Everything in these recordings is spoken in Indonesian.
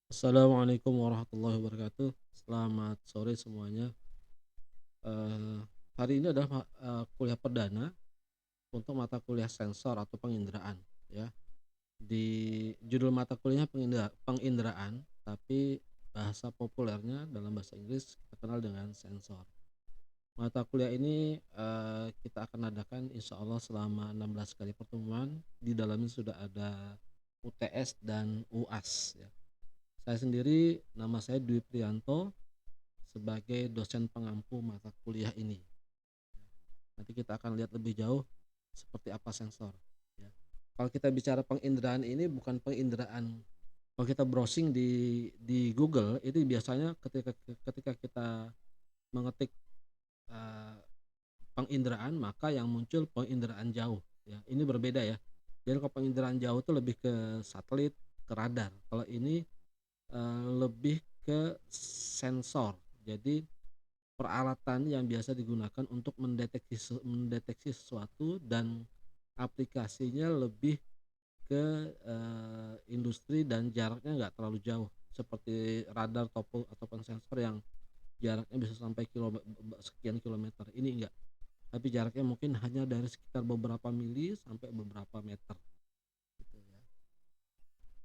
Assalamualaikum warahmatullahi wabarakatuh. Selamat sore semuanya. Eee, Hari ini adalah kuliah perdana untuk mata kuliah sensor atau penginderaan ya. Di judul mata kuliahnya penginderaan, tapi bahasa populernya dalam bahasa Inggris kita kenal dengan sensor. Mata kuliah ini, kita akan adakan insyaallah selama 16 kali pertemuan. Di dalamnya sudah ada UTS dan UAS ya. Saya sendiri, nama saya Dwi Priyanto sebagai dosen pengampu mata kuliah ini. Nanti kita akan lihat lebih jauh seperti apa sensor, ya. Kalau kita bicara penginderaan ini bukan penginderaan kalau kita browsing di Google itu biasanya ketika kita mengetik, eee, penginderaan maka yang muncul penginderaan jauh, ya. Ini berbeda ya. Jadi kalau penginderaan jauh itu lebih ke satelit, ke radar. Kalau ini, lebih ke sensor. Jadi peralatan yang biasa digunakan untuk mendeteksi sesuatu dan aplikasinya lebih ke, industri dan jaraknya nggak terlalu jauh, seperti radar ataupun sensor yang jaraknya bisa sampai sekian kilometer, ini enggak. Tapi jaraknya mungkin hanya dari sekitar beberapa mili sampai beberapa meter, gitu ya.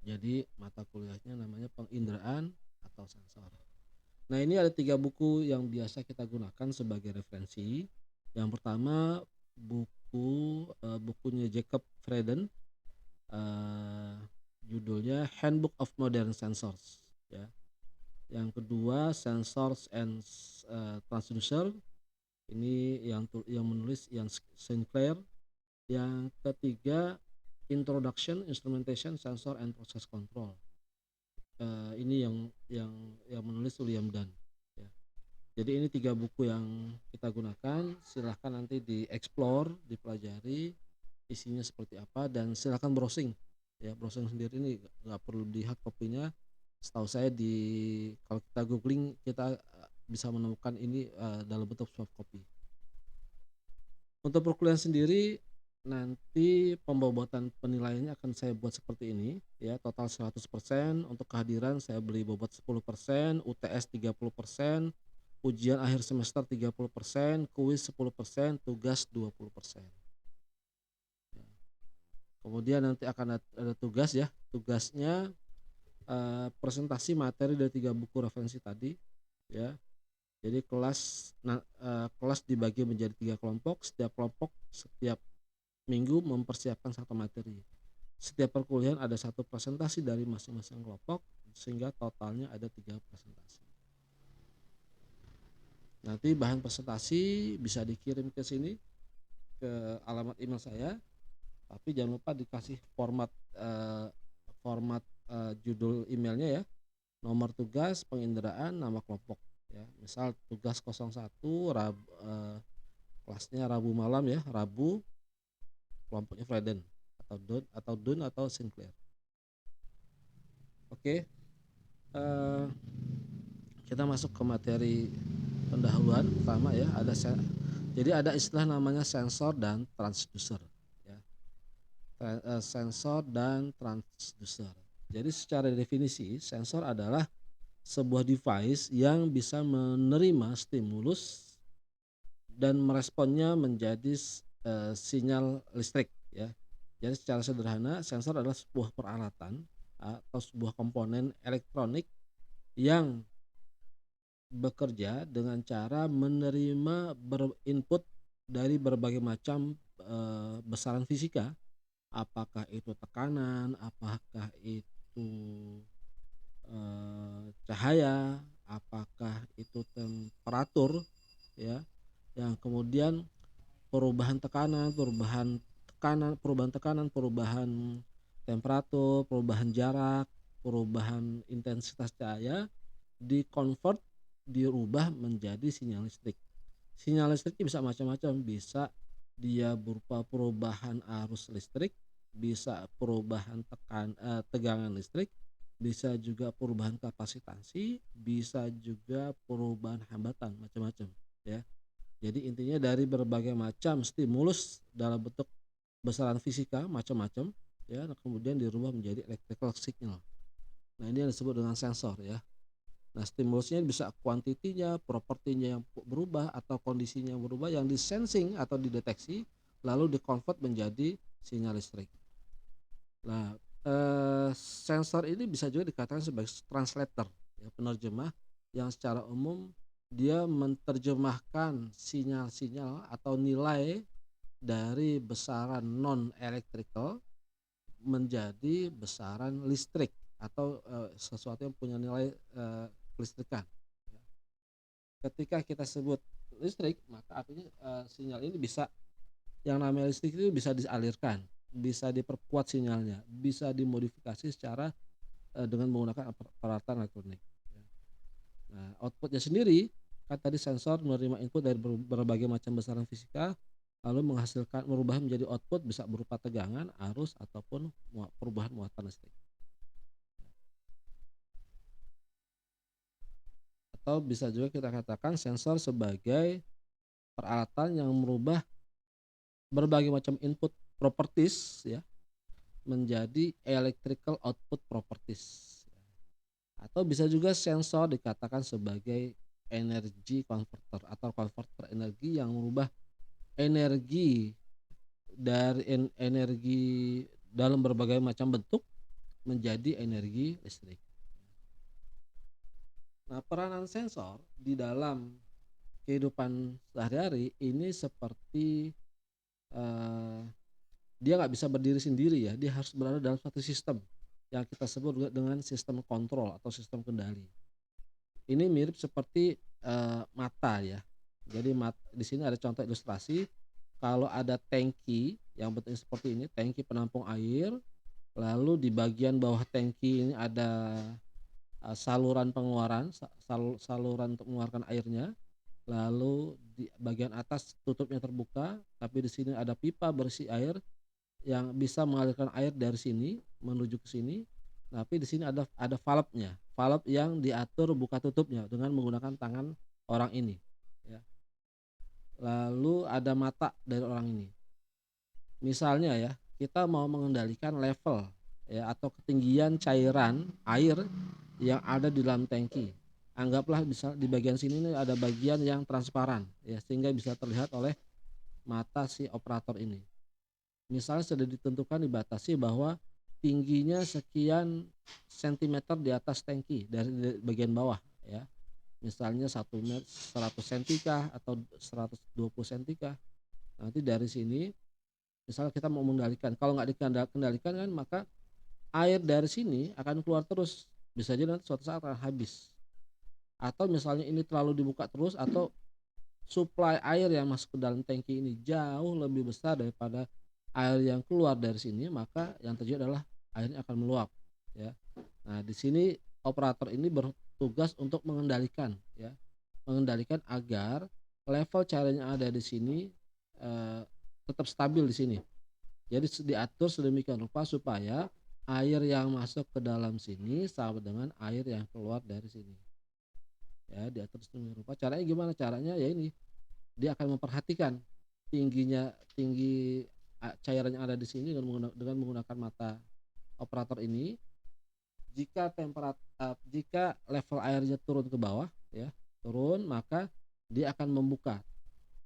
Jadi mata kuliahnya namanya penginderaan atau sensor. Nah, ini ada 3 buku yang biasa kita gunakan sebagai referensi. Yang pertama bukunya Jacob Fredden, eee, judulnya Handbook of Modern Sensors ya. Yang kedua Sensors and Transducer, ini yang menulis Ian Sinclair. Yang ketiga Introduction, Instrumentation, Sensor and Process Control, ini yang menulis William Dunn ya. Jadi ini 3 buku yang kita gunakan, silahkan nanti dieksplor, dipelajari isinya seperti apa dan silahkan browsing, ya browsing sendiri ini nggak perlu di hard copy-nya. Setahu saya kalau kita googling kita, bisa menemukan ini, dalam bentuk soft copy. Untuk perkuliahan sendiri, nanti pembobotan penilaiannya akan saya buat seperti ini ya, total 100%, untuk kehadiran saya beri bobot 10%, UTS 30%, ujian akhir semester 30%, kuis 10%, tugas 20%. Ya. Kemudian nanti akan ada tugas ya, tugasnya, presentasi materi dari 3 buku referensi tadi ya. Jadi kelas dibagi menjadi 3 kelompok setiap minggu mempersiapkan satu materi. Setiap perkuliahan ada satu presentasi dari masing-masing kelompok sehingga totalnya ada 3 presentasi. Nanti bahan presentasi bisa dikirim ke sini, ke alamat email saya, tapi jangan lupa dikasih judul emailnya ya, nomor tugas, penginderaan, nama kelompok ya. Misal tugas 01 kelasnya Rabu malam ya, Rabu, kelompoknya Freden atau Dun atau Sinclair. Oke, eee, kita masuk ke materi pendahuluan pertama ya, jadi ada istilah namanya sensor dan transducer ya. Sensor dan transducer. Jadi secara definisi sensor adalah sebuah device yang bisa menerima stimulus dan meresponnya menjadi sinyal listrik ya. Jadi secara sederhana sensor adalah sebuah peralatan atau sebuah komponen elektronik yang bekerja dengan cara menerima input dari berbagai macam, besaran fisika, apakah itu tekanan, apakah itu, cahaya, apakah itu temperatur ya, yang kemudian perubahan temperatur, perubahan jarak, perubahan intensitas cahaya di-convert, dirubah menjadi sinyal listrik. Sinyal listriknya bisa macam-macam, bisa dia berupa perubahan arus listrik, bisa perubahan tegangan listrik, bisa juga perubahan kapasitansi, bisa juga perubahan hambatan, macam-macam ya. Jadi intinya dari berbagai macam stimulus dalam bentuk besaran fisika macam-macam ya, kemudian dirubah menjadi electrical signal. Nah, ini yang disebut dengan sensor ya. Nah, stimulusnya bisa kuantitinya, propertinya yang berubah atau kondisinya yang berubah yang di-sensing atau dideteksi lalu di-convert menjadi sinyal listrik. Nah, sensor ini bisa juga dikatakan sebagai translator ya, penerjemah yang secara umum dia menerjemahkan sinyal-sinyal atau nilai dari besaran non electrical menjadi besaran listrik atau, sesuatu yang punya nilai, kelistrikan. Ketika kita sebut listrik, maka artinya, sinyal ini bisa yang namanya listrik itu bisa dialirkan, bisa diperkuat sinyalnya, bisa dimodifikasi secara, dengan menggunakan peralatan elektronik, ya. Nah, output-nya sendiri, kan tadi sensor menerima input dari berbagai macam besaran fisika, lalu menghasilkan merubah menjadi output bisa berupa tegangan, arus, ataupun perubahan muatan listrik. Atau bisa juga kita katakan sensor sebagai peralatan yang merubah berbagai macam input properties ya menjadi electrical output properties. Atau bisa juga sensor dikatakan sebagai energy converter atau converter energi yang merubah energi dari energi dalam berbagai macam bentuk menjadi energi listrik. Nah, peranan sensor di dalam kehidupan sehari-hari ini seperti, eee, dia nggak bisa berdiri sendiri ya, dia harus berada dalam suatu sistem yang kita sebut juga dengan sistem kontrol atau sistem kendali. Ini mirip seperti, mata ya. Jadi di sini ada contoh ilustrasi, kalau ada tangki yang bentuknya seperti ini, tangki penampung air, lalu di bagian bawah tangki ini ada, saluran pengeluaran, saluran untuk mengeluarkan airnya, lalu di bagian atas tutupnya terbuka, tapi di sini ada pipa berisi air yang bisa mengalirkan air dari sini menuju ke sini, tapi di sini ada valve-nya, valve yang diatur buka tutupnya dengan menggunakan tangan orang ini, ya. Lalu ada mata dari orang ini. Misalnya ya, kita mau mengendalikan level ya atau ketinggian cairan air yang ada di dalam tangki. Anggaplah bisa di bagian sini nih ada bagian yang transparan ya sehingga bisa terlihat oleh mata si operator ini. Misalnya sudah ditentukan dibatasi bahwa tingginya sekian sentimeter di atas tangki dari bagian bawah ya. Misalnya 100 senti kah atau 120 senti kah. Nanti dari sini misalnya kita mau mengendalikan, kalau nggak dikendalikan kan maka air dari sini akan keluar terus, bisa jadi nanti suatu saat akan habis. Atau misalnya ini terlalu dibuka terus atau suplai air yang masuk ke dalam tangki ini jauh lebih besar daripada air yang keluar dari sini, maka yang terjadi adalah airnya akan meluap, ya. Nah, di sini operator ini bertugas untuk mengendalikan, ya, mengendalikan agar level cairan yang ada di sini, eee, tetap stabil di sini. Jadi diatur sedemikian rupa supaya air yang masuk ke dalam sini sama dengan air yang keluar dari sini, ya, diatur sedemikian rupa. Caranya gimana? Caranya ya ini, dia akan memperhatikan tinggi cairan yang ada di sini dengan menggunakan mata operator ini. Jika level airnya turun ke bawah ya, turun maka dia akan membuka,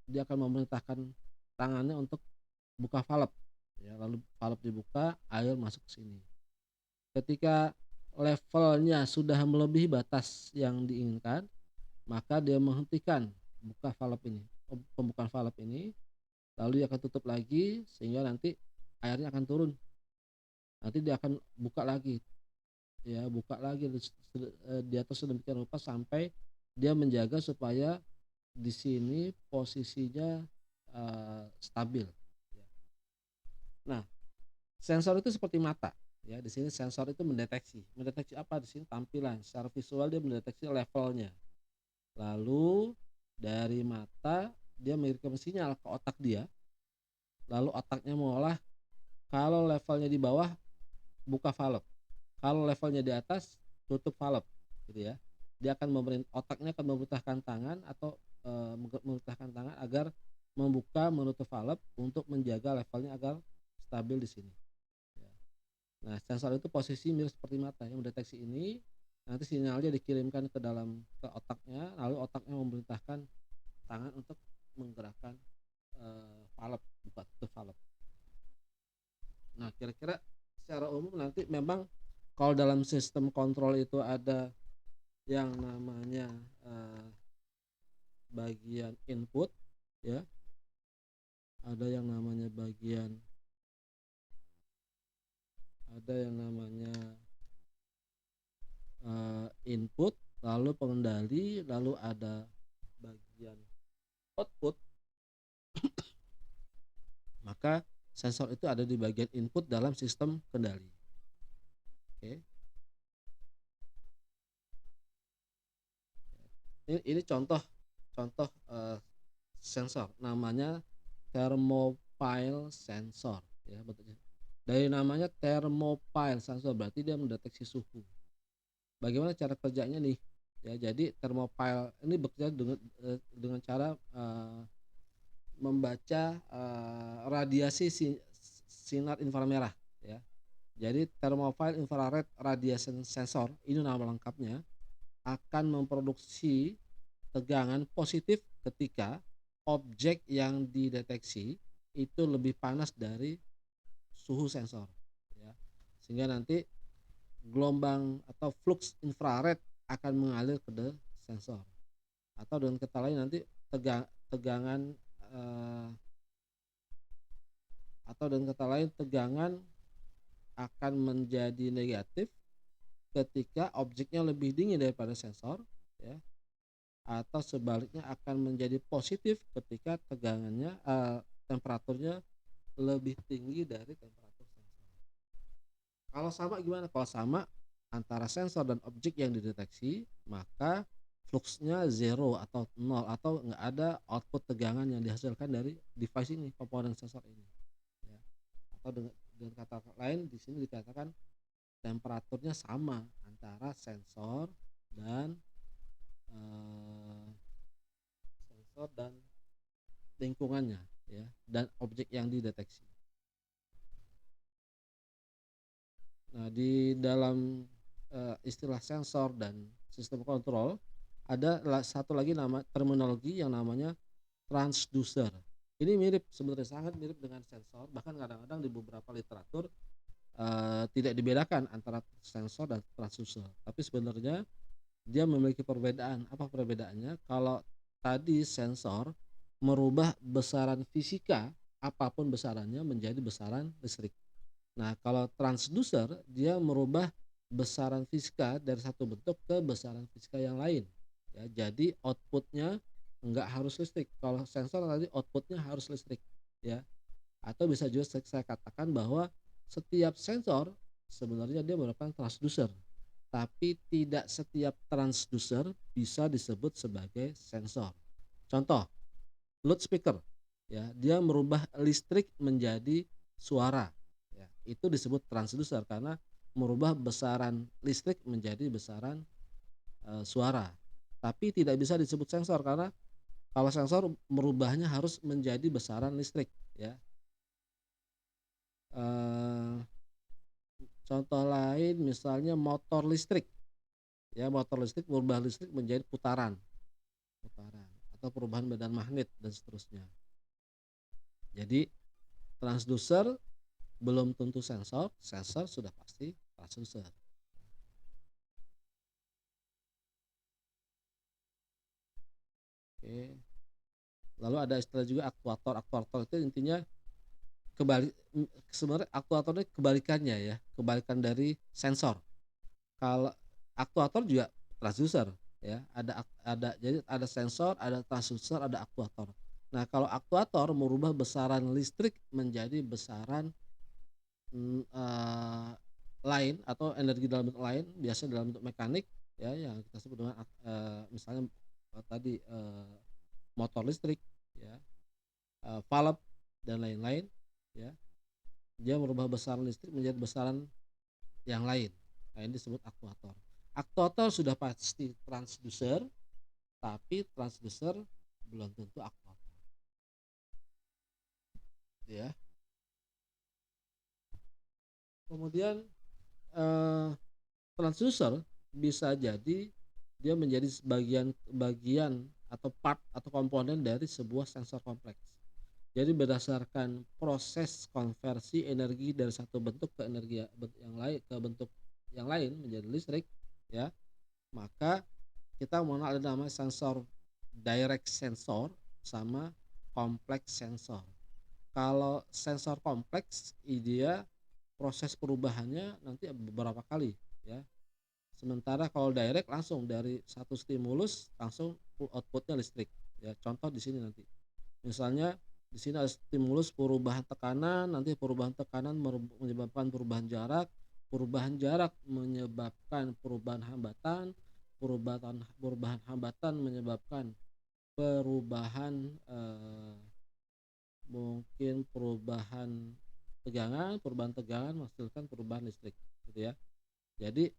dia akan memerintahkan tangannya untuk buka valve ya, lalu valve dibuka, air masuk ke sini. Ketika levelnya sudah melebihi batas yang diinginkan, maka dia menghentikan buka valve ini, pembukaan valve ini, lalu dia akan tutup lagi sehingga nanti airnya akan turun. Nanti dia akan buka lagi, ya buka lagi di atas sedemikian rupa sampai dia menjaga supaya di sini posisinya, stabil, ya. Nah, sensor itu seperti mata, ya di sini sensor itu mendeteksi apa di sini tampilan, secara visual dia mendeteksi levelnya. Lalu dari mata dia mengirim sinyal ke otak dia, lalu otaknya mengolah kalau levelnya di bawah buka valve, kalau levelnya di atas tutup valve, gitu ya. Otaknya akan memerintahkan tangan atau, memerintahkan tangan agar membuka menutup valve untuk menjaga levelnya agar stabil di sini, ya. Nah, sensor itu posisi mirip seperti mata yang mendeteksi ini, nanti sinyalnya dikirimkan ke otaknya, lalu otaknya memerintahkan tangan untuk menggerakkan, valve, buka tutup valve. Nah, kira-kira secara umum nanti memang kalau dalam sistem kontrol itu ada yang namanya, bagian input ya, ada yang namanya input, lalu pengendali, lalu ada bagian output. Maka sensor itu ada di bagian input dalam sistem kendali. Oke. Ini contoh contoh, sensor namanya thermopile sensor ya bentuknya. Dari namanya thermopile sensor berarti dia mendeteksi suhu. Bagaimana cara kerjanya nih? Ya, jadi thermopile ini bekerja dengan cara, membaca, radiasi sinar inframerah ya. Jadi thermopile infrared radiation sensor ini nama lengkapnya, akan memproduksi tegangan positif ketika objek yang dideteksi itu lebih panas dari suhu sensor ya. Sehingga nanti gelombang atau flux infrared akan mengalir ke sensor, atau dengan kata lain nanti tegangan, eee, tegangan akan menjadi negatif ketika objeknya lebih dingin daripada sensor ya, atau sebaliknya akan menjadi positif ketika temperaturnya lebih tinggi dari temperatur sensor. Kalau sama gimana? Kalau sama antara sensor dan objek yang dideteksi, maka fluxnya zero atau nol atau nggak ada output tegangan yang dihasilkan dari device ini, komponen sensor ini, ya. Atau dengan kata lain di sini dikatakan temperaturnya sama antara sensor dan, eee, lingkungannya, ya, dan objek yang dideteksi. Nah, di dalam, istilah sensor dan sistem kontrol ada satu lagi nama terminologi yang namanya transducer. Ini mirip sebenarnya sangat mirip dengan sensor, bahkan kadang-kadang di beberapa literatur, tidak dibedakan antara sensor dan transducer. Tapi sebenarnya dia memiliki perbedaan. Apa perbedaannya? Kalau tadi sensor merubah besaran fisika apapun besarannya menjadi besaran listrik. Nah, kalau transducer dia merubah besaran fisika dari satu bentuk ke besaran fisika yang lain. Ya, jadi outputnya enggak harus listrik. Kalau sensor tadi outputnya harus listrik, ya. Atau bisa juga saya katakan bahwa setiap sensor sebenarnya dia merupakan transducer, tapi tidak setiap transducer bisa disebut sebagai sensor. Contoh, loudspeaker, ya, dia merubah listrik menjadi suara, ya, itu disebut transducer karena merubah besaran listrik menjadi besaran, suara. Tapi tidak bisa disebut sensor karena kalau sensor merubahnya harus menjadi besaran listrik, ya. Eee, Contoh lain misalnya motor listrik, ya, motor listrik merubah listrik menjadi putaran atau perubahan medan magnet dan seterusnya. Jadi transducer belum tentu sensor, sensor sudah pasti transducer. Oke. Lalu ada istilah juga aktuator. Aktuator itu intinya sebenarnya aktuator ini kebalikannya ya, kebalikan dari sensor. Kalau aktuator juga transducer ya, jadi ada sensor, ada transducer, ada aktuator. Nah, kalau aktuator merubah besaran listrik menjadi besaran, lain atau energi dalam bentuk lain, biasanya dalam bentuk mekanik ya, yang kita sebut dengan misalnya, tadi, motor listrik ya, valve dan lain-lain ya, dia merubah besaran listrik menjadi besaran yang lain. Nah, ini disebut aktuator. Aktuator sudah pasti transducer, tapi transducer belum tentu aktuator. Ya. Kemudian eee, transducer bisa jadi dia menjadi bagian bagian atau part atau komponen dari sebuah sensor kompleks. Jadi berdasarkan proses konversi energi dari satu bentuk ke energi yang lain, ke bentuk yang lain menjadi listrik, ya, maka kita mengenal ada namanya sensor direct sensor sama complex sensor. Kalau sensor kompleks dia proses perubahannya nanti beberapa kali, ya. Sementara kalau direct langsung dari satu stimulus langsung outputnya listrik, ya. Contoh di sini nanti. Misalnya di sini ada stimulus perubahan tekanan, nanti perubahan tekanan menyebabkan perubahan jarak menyebabkan perubahan hambatan, perubahan hambatan menyebabkan perubahan, mungkin perubahan tegangan menghasilkan perubahan listrik, gitu ya. Jadi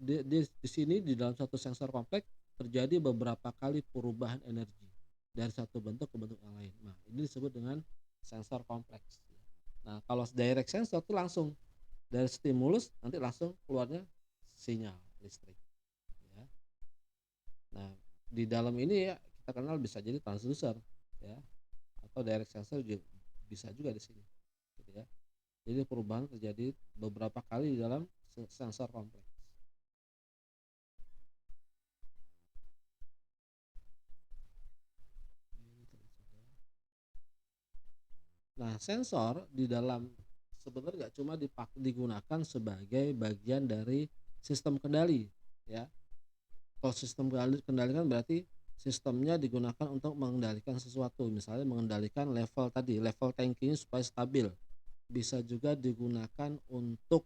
di sini di dalam satu sensor kompleks terjadi beberapa kali perubahan energi dari satu bentuk ke bentuk yang lain. Nah, ini disebut dengan sensor kompleks. Nah, kalau direct sensor itu langsung dari stimulus nanti langsung keluarnya sinyal listrik, ya. Nah, di dalam ini ya kita kenal bisa jadi transducer, ya, atau direct sensor juga bisa juga di sini, gitu ya. Jadi perubahan terjadi beberapa kali di dalam sensor kompleks. Nah, sensor di dalam sebenarnya nggak cuma digunakan sebagai bagian dari sistem kendali, ya. Kalau sistem kendali kan berarti sistemnya digunakan untuk mengendalikan sesuatu, misalnya mengendalikan level tadi, level tangkinya supaya stabil. Bisa juga digunakan untuk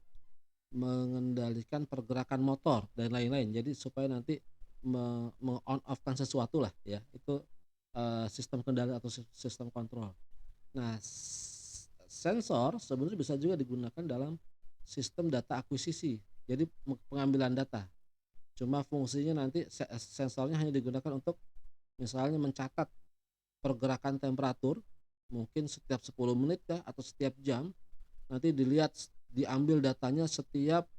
mengendalikan pergerakan motor dan lain-lain. Jadi supaya nanti on off-kan sesuatu lah, ya. Itu sistem kendali atau sistem kontrol. Nah, sensor sebenarnya bisa juga digunakan dalam sistem data akuisisi. Jadi pengambilan data. Cuma fungsinya nanti sensornya hanya digunakan untuk misalnya mencatat pergerakan temperatur, mungkin setiap 10 menit kah atau setiap jam, nanti diambil datanya setiap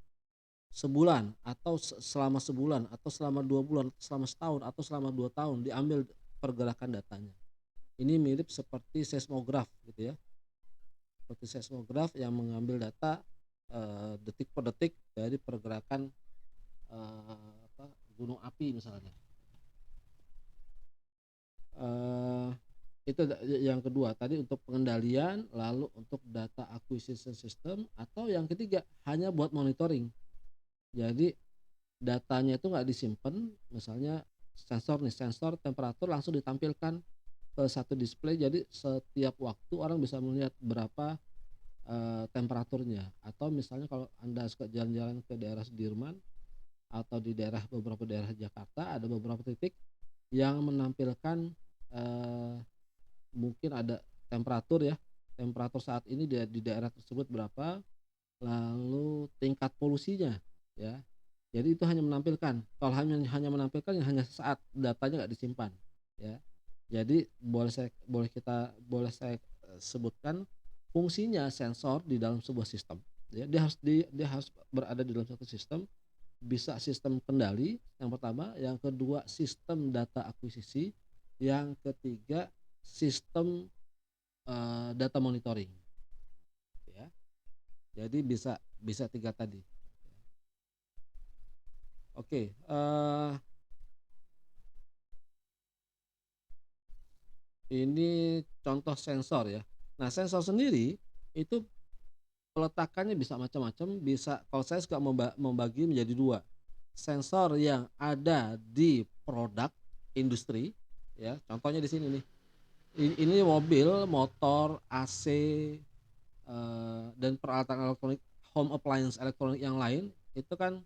sebulan atau selama sebulan atau selama 2 bulan, selama setahun atau selama 2 tahun diambil pergerakan datanya. Ini mirip seperti seismograf, gitu ya. Seperti seismograf yang mengambil data, detik per detik dari pergerakan, gunung api misalnya. Eee, itu yang kedua tadi untuk pengendalian, lalu untuk data acquisition system, atau yang ketiga hanya buat monitoring. Jadi datanya itu nggak disimpan, misalnya sensor temperatur langsung ditampilkan ke satu display, jadi setiap waktu orang bisa melihat berapa, temperaturnya. Atau misalnya kalau Anda suka jalan-jalan ke daerah Sudirman atau di beberapa daerah Jakarta, ada beberapa titik yang menampilkan, eee, mungkin ada temperatur, ya, temperatur saat ini di daerah tersebut berapa, lalu tingkat polusinya, ya. Jadi itu hanya menampilkan, kalau hanya hanya menampilkan ya hanya sesaat, datanya nggak disimpan, ya. Jadi boleh saya, sebutkan fungsinya sensor di dalam sebuah sistem, ya. Dia harus berada di dalam satu sistem, bisa sistem kendali yang pertama, yang kedua sistem data akuisisi, yang ketiga sistem, data monitoring, ya. Jadi bisa bisa 3 tadi. Oke, ini contoh sensor, ya. Nah, sensor sendiri itu peletakannya bisa macam-macam, bisa kalau saya suka membagi menjadi 2. Sensor yang ada di produk industri, ya, contohnya di sini nih. Ini mobil, motor, AC, dan peralatan elektronik, home appliance elektronik yang lain, itu kan,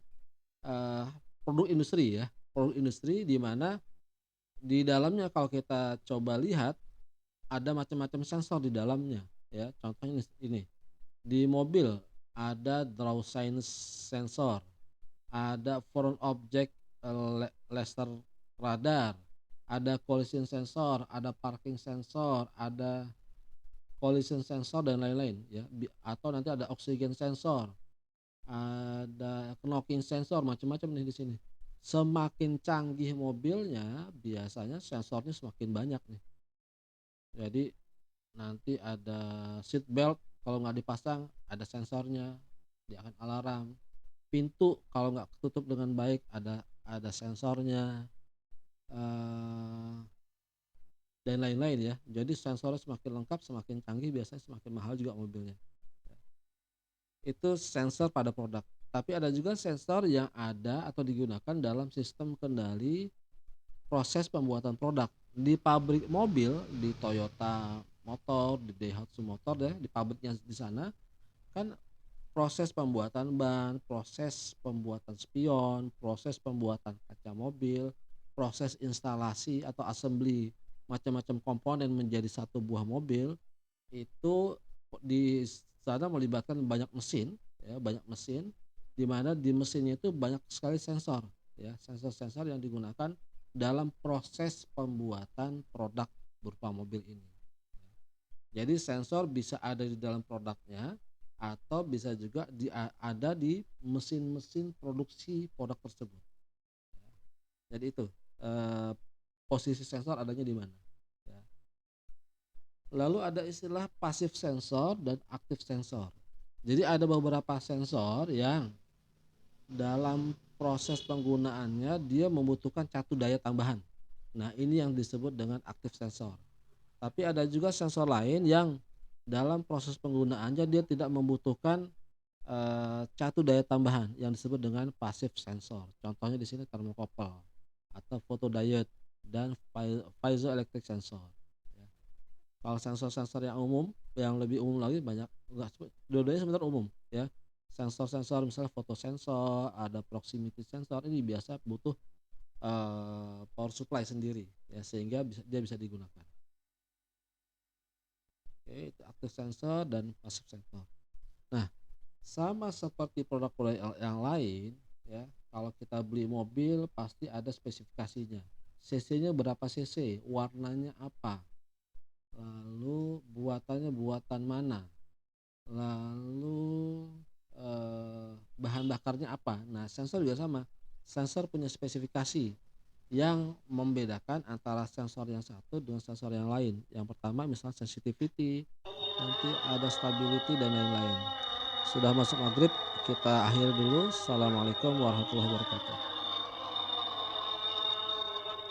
eee, produk industri, ya. Produk industri di mana di dalamnya kalau kita coba lihat ada macam-macam sensor di dalamnya, ya. Contohnya ini. Di mobil ada draw science sensor, ada front object, laser radar, ada collision sensor, ada parking sensor, ada collision sensor dan lain-lain, ya. Atau nanti ada oxygen sensor, ada knocking sensor, macam-macam nih di sini. Semakin canggih mobilnya, biasanya sensornya semakin banyak nih. Jadi nanti ada seat belt, kalau nggak dipasang ada sensornya, dia akan alarm. Pintu kalau nggak ketutup dengan baik ada sensornya, eee, dan lain-lain ya. Jadi sensornya semakin lengkap, semakin canggih, biasanya semakin mahal juga mobilnya. Itu sensor pada produk. Tapi ada juga sensor yang ada atau digunakan dalam sistem kendali proses pembuatan produk. Di pabrik mobil, di Toyota Motor, di Daihatsu Motor ya, di pabriknya di sana, kan proses pembuatan ban, proses pembuatan spion, proses pembuatan kaca mobil, proses instalasi atau assembly macam-macam komponen menjadi satu buah mobil, itu di sana melibatkan banyak mesin ya, banyak mesin, di mana di mesinnya itu banyak sekali sensor ya, sensor-sensor yang digunakan dalam proses pembuatan produk berupa mobil ini. Jadi sensor bisa ada di dalam produknya atau bisa juga ada di mesin-mesin produksi produk tersebut. Jadi itu, eee, posisi sensor adanya di mana, ya. Lalu ada istilah passive sensor dan active sensor. Jadi ada beberapa sensor yang dalam proses penggunaannya dia membutuhkan catu daya tambahan. Nah, ini yang disebut dengan active sensor. Tapi ada juga sensor lain yang dalam proses penggunaannya dia tidak membutuhkan, catu daya tambahan yang disebut dengan passive sensor. Contohnya di sini thermocouple atau photodiode dan piezoelectric sensor, ya. Kalau sensor-sensor yang umum, yang lebih umum lagi banyak enggak dua-duanya sebenarnya umum ya. Sensor-sensor misalnya fotosensor, ada proximity sensor, ini biasa butuh, power supply sendiri ya, sehingga dia bisa digunakan. Oke, itu active sensor dan passive sensor. Nah, sama seperti produk-produk yang lain ya, kalau kita beli mobil pasti ada spesifikasinya. CC-nya berapa cc, warnanya apa, lalu buatannya buatan mana, lalu, bahan bakarnya apa. Nah, sensor juga sama, sensor punya spesifikasi yang membedakan antara sensor yang satu dengan sensor yang lain. Yang pertama misalnya sensitivity, nanti ada stability dan lain-lain. Sudah masuk maghrib, kita akhiri dulu. Assalamualaikum warahmatullahi wabarakatuh.